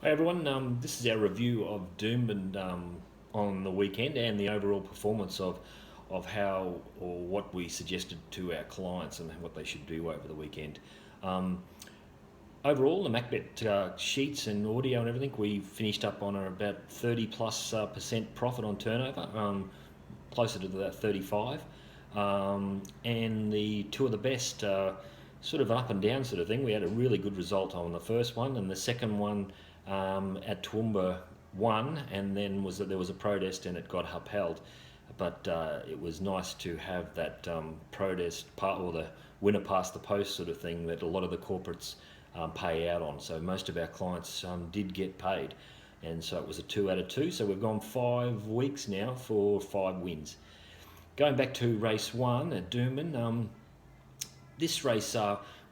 Hey everyone, this is our review of Doomben on the weekend and the overall performance of how or what we suggested to our clients and what they should do over the weekend. Um, Overall, the Macbet sheets and audio and everything, we finished up on about 30 plus percent profit on turnover, closer to that 35. And the two of the best, sort of up and down sort of thing. We had a really good result on the first one, and the second one at Toowoomba won, and then there was a protest and it got upheld. But it was nice to have that protest part, or the winner past the post sort of thing that a lot of the corporates pay out on. So most of our clients did get paid, and so it was a 2 out of 2. So we've gone 5 weeks now for 5 wins. Going back to race one at Doomben, this race,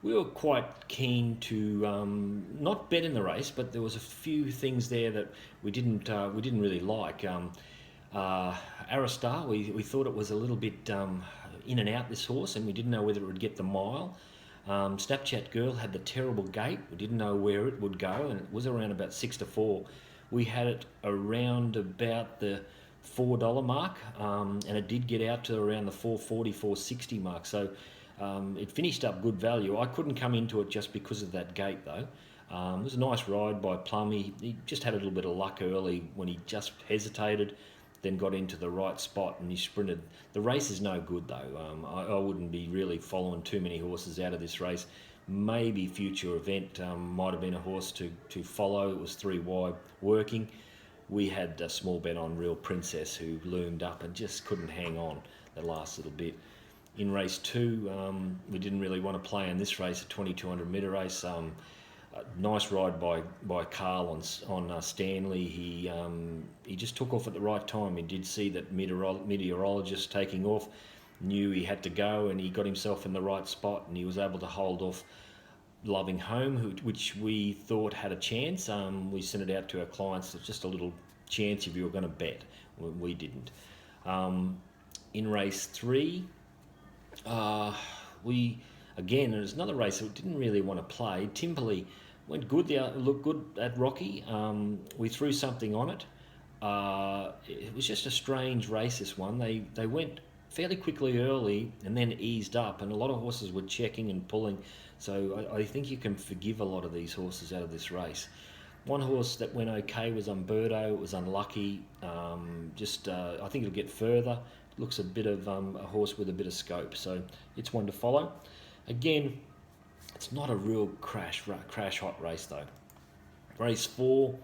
we were quite keen to not bet in the race, but there was a few things there that we didn't really like. Aristar, we thought it was a little bit in and out, this horse, and we didn't know whether it would get the mile. Snapchat Girl had the terrible gate. We didn't know where it would go, and it was around about 6 to 4. We had it around about the $4 mark, and it did get out to around the 440, 460 mark. So it finished up good value. I couldn't come into it just because of that gate though. It was a nice ride by Plum. He just had a little bit of luck early when he just hesitated, then got into the right spot and he sprinted. The race is no good though. I wouldn't be really following too many horses out of this race. Maybe Future Event might have been a horse to follow. It was 3 wide working. We had a small bet on Real Princess, who loomed up and just couldn't hang on the last little bit. In race two, we didn't really want to play in this race, a 2200 metre race. A nice ride by Carl on Stanley. He just took off at the right time. He did see that meteorologist taking off, knew he had to go, and he got himself in the right spot, and he was able to hold off Loving Home, which we thought had a chance. We sent it out to our clients. It's just a little chance if you were going to bet. We didn't. In race three, we again, it was another race that we didn't really want to play. Timberley went good there, looked good at Rocky. We threw something on it. It was just a strange race, this one. They went fairly quickly early and then eased up, and a lot of horses were checking and pulling. So I think you can forgive a lot of these horses out of this race. One horse that went okay was Umberto. It was unlucky. I think it'll get further. Looks a bit of a horse with a bit of scope, so it's one to follow. Again, it's not a real crash hot race though. Race four,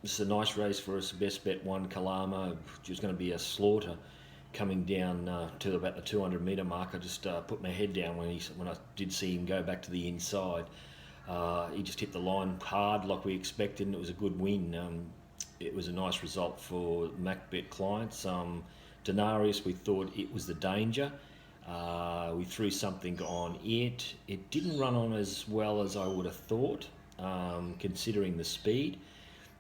this is a nice race for us. Best bet one, Kalama, which was going to be a slaughter. Coming down to about the 200 metre mark, I just put my head down when I did see him go back to the inside. He just hit the line hard like we expected, and it was a good win. It was a nice result for Macbet clients. Denarius, we thought it was the danger. We threw something on it. It didn't run on as well as I would have thought, considering the speed.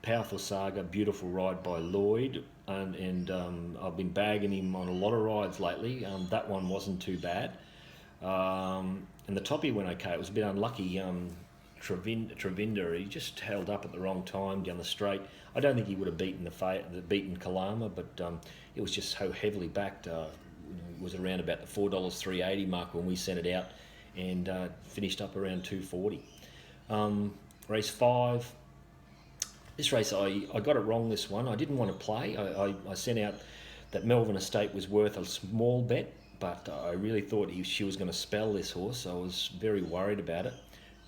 Powerful Saga, beautiful ride by Lloyd, and I've been bagging him on a lot of rides lately. That one wasn't too bad. And the toppy went okay. It was a bit unlucky. Trevinder, he just held up at the wrong time down the straight. I don't think he would have beaten Kalama, but it was just so heavily backed. It was around about the $4 380 mark when we sent it out, and finished up around 240. Race five. This race, I got it wrong. This one, I didn't want to play. I sent out that Melbourne Estate was worth a small bet, but I really thought she was going to spell this horse. So I was very worried about it.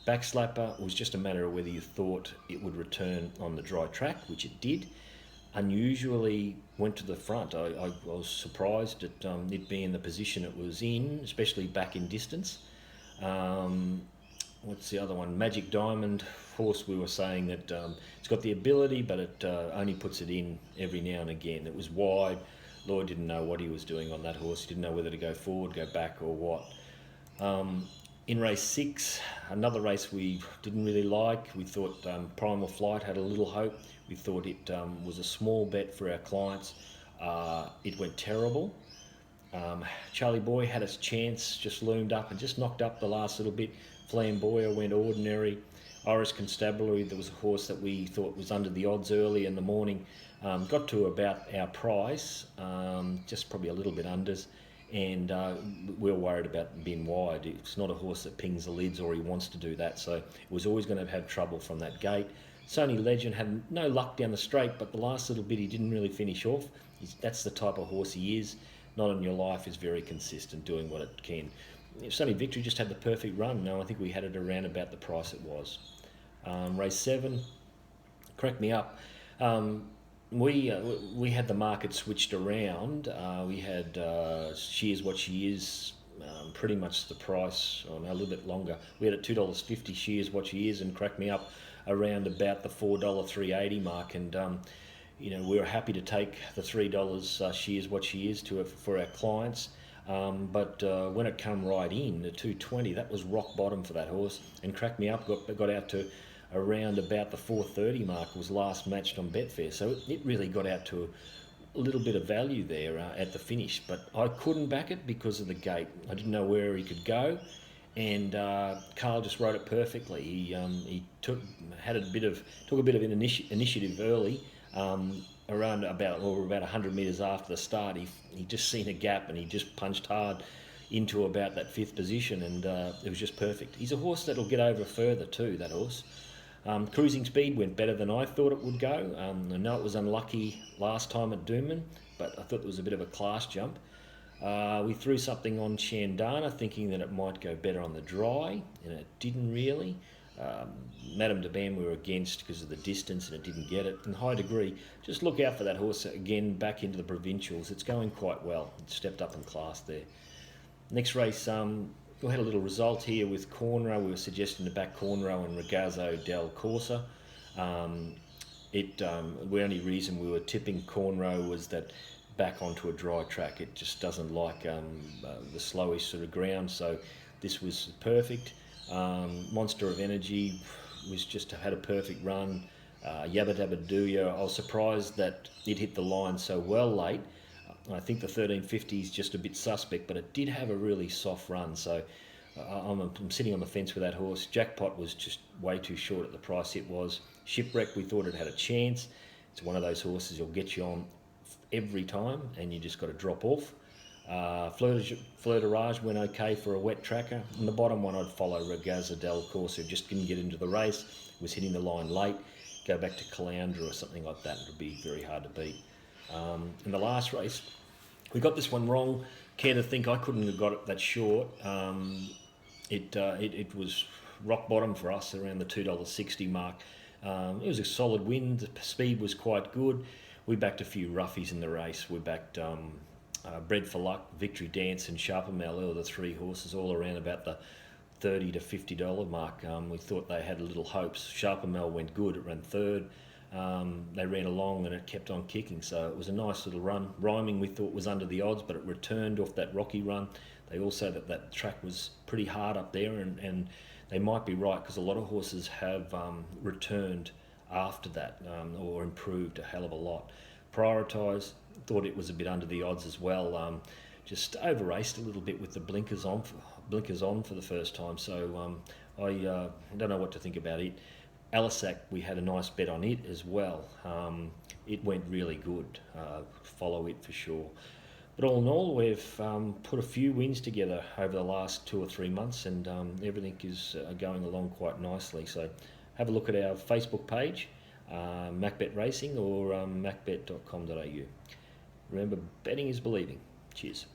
Backslapper was just a matter of whether you thought it would return on the dry track, which it did. Unusually went to the front. I was surprised at it being the position it was in, especially back in distance. What's the other one? Magic Diamond horse. We were saying that it's got the ability, but it only puts it in every now and again. It was wide. Lloyd didn't know what he was doing on that horse. He didn't know whether to go forward, go back, or what. In race six, another race we didn't really like. We thought Primal Flight had a little hope. We thought it was a small bet for our clients. It went terrible. Charlie Boy had his chance, just loomed up and just knocked up the last little bit. Flamboyant went ordinary. Iris Constabulary, there was a horse that we thought was under the odds early in the morning. Got to about our price, just probably a little bit unders, and we were worried about being wide. It's not a horse that pings the lids or he wants to do that, so it was always going to have trouble from that gate. Sony Legend had no luck down the straight, but the last little bit he didn't really finish off. That's the type of horse he is. Not on your life, is very consistent, doing what it can. Sony Victory just had the perfect run. No, I think we had it around about the price it was. Race 7, cracked me up. We had the market switched around. We had She Is What She Is, pretty much the price, or no, a little bit longer. We had it $2.50, She Is What She Is, and cracked me up around about the $4.380 mark. And we were happy to take the $3 She Is What She Is for our clients. But when it come right in, the 220, that was rock bottom for that horse, and cracked me up. Got out to around about the 430 mark. Was last matched on Betfair, so it really got out to a little bit of value there at the finish. But I couldn't back it because of the gate. I didn't know where he could go, and Carl just rode it perfectly. He took a bit of an initiative early. Around about 100 metres after the start, he just seen a gap and he just punched hard into about that 5th position, and it was just perfect. He's a horse that'll get over further too, that horse. Cruising speed went better than I thought it would go. I know it was unlucky last time at Doomben, but I thought it was a bit of a class jump. We threw something on Chandana thinking that it might go better on the dry, and it didn't really. Madame de Bam we were against because of the distance, and it didn't get it. And High Degree, just look out for that horse again back into the provincials. It's going quite well. It stepped up in class there. Next race, we had a little result here with Cornrow. We were suggesting to back Cornrow and Ragazzo del Corsa. The only reason we were tipping Cornrow was that back onto a dry track, it just doesn't like the slowish sort of ground, so this was perfect. Monster of Energy had a perfect run. Yabba Dabba Dooya, I was surprised that it hit the line so well late. I think the 1350 is just a bit suspect, but it did have a really soft run, so I'm sitting on the fence with that horse. Jackpot was just way too short at the price it was. Shipwreck, we thought it had a chance. It's one of those horses you'll get you on every time, and you just got to drop off. Flirterage went okay for a wet tracker, and the bottom one I'd follow, Ragazza del Corso, just didn't get into the race, was hitting the line late. Go back to Caloundra or something like that, it would be very hard to beat. In the last race, we got this one wrong. Care to think I couldn't have got it that short. It was rock bottom for us around the $2.60 mark. It was a solid win. The speed was quite good. We backed a few roughies in the race. We backed Bred for Luck, Victory Dance, and Sharpamel. They were the 3 horses, all around about the $30 to $50 mark. We thought they had little hopes. Sharpamel went good. It ran 3rd. They ran along and it kept on kicking, so it was a nice little run. Rhyming we thought was under the odds, but it returned off that rocky run. They also that track was pretty hard up there, and they might be right because a lot of horses have returned after that or improved a hell of a lot. Prioritise, thought it was a bit under the odds as well. Just over raced a little bit with the blinkers on for the first time, so I don't know what to think about it. Alisac, we had a nice bet on it as well. It went really good. Follow it for sure. But all in all, we've put a few wins together over the last 2 or 3 months, and everything is going along quite nicely. So have a look at our Facebook page, Macbet Racing, or macbet.com.au. Remember, betting is believing. Cheers.